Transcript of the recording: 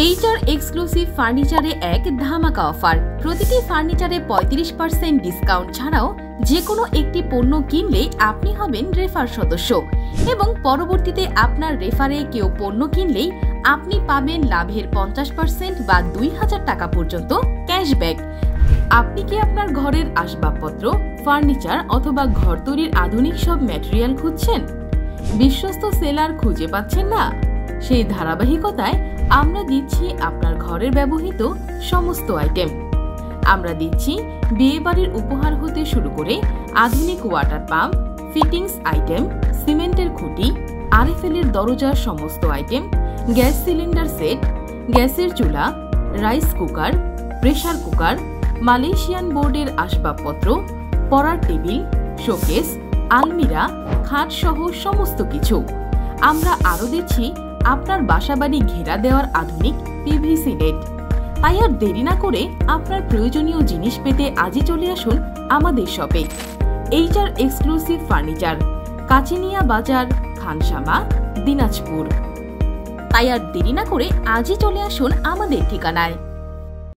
HR exclusive ফার্নিচারে এক ধামাকা offer. প্রতিটি ফার্নিচারে 35% ডিসকাউন্ট ছাড়াও যে কোনো একটি পণ্য কিনলে আপনি হবেন রেফার সদস্য এবং পরবর্তীতে আপনার রেফারে কেউ পণ্য কিনলেই আপনি পাবেন লাভের 50% বা 2000 টাকা পর্যন্ত ক্যাশব্যাক। আপনি কি আপনার ঘরের আসবাবপত্র, ফার্নিচার অথবা ঘর তৈরির আধুনিক সব ম্যাটেরিয়াল খুঁজছেন? বিশ্বস্ত সেলার খুঁজে পাচ্ছেন না? সেই ধারাবাহিকতায় আমরা দিচ্ছি আপনার ঘরের ব্যবহৃত সমস্ত আইটেম। আমরা দিচ্ছি বিয়েবাড়ির উপহার হতে শুরু করে আধুনিক ওয়াটার পাম্প, ফিটিংস আইটেম, সিমেন্টের খুঁটি, আরএফএল এর দরজার সমস্ত আইটেম, গ্যাস সিলিন্ডার সেট, গ্যাসের চুলা, rice cooker, pressure cooker, Malaysian বোর্ডের আসবাবপত্র, পড়ার টেবিল, শোকেস, আলমিরা, খাট সহ সমস্ত কিছু। আমরা আরও দিচ্ছি আপনার বাসাবাড়ি ঘেরা দেওয়ার আধুনিক পিভিসি নেট। তাই আর দেরি না করে আপনার প্রয়োজনীয় জিনিস পেতে আজই চলে আসুন আমাদের শপে। এইচআর এক্সক্লুসিভ ফার্নিচার, কাচিনিয়া বাজার, খানসামা, দিনাজপুর। তাই আর দেরি না করে আজই চলে আসুন আমাদের ঠিকানায়।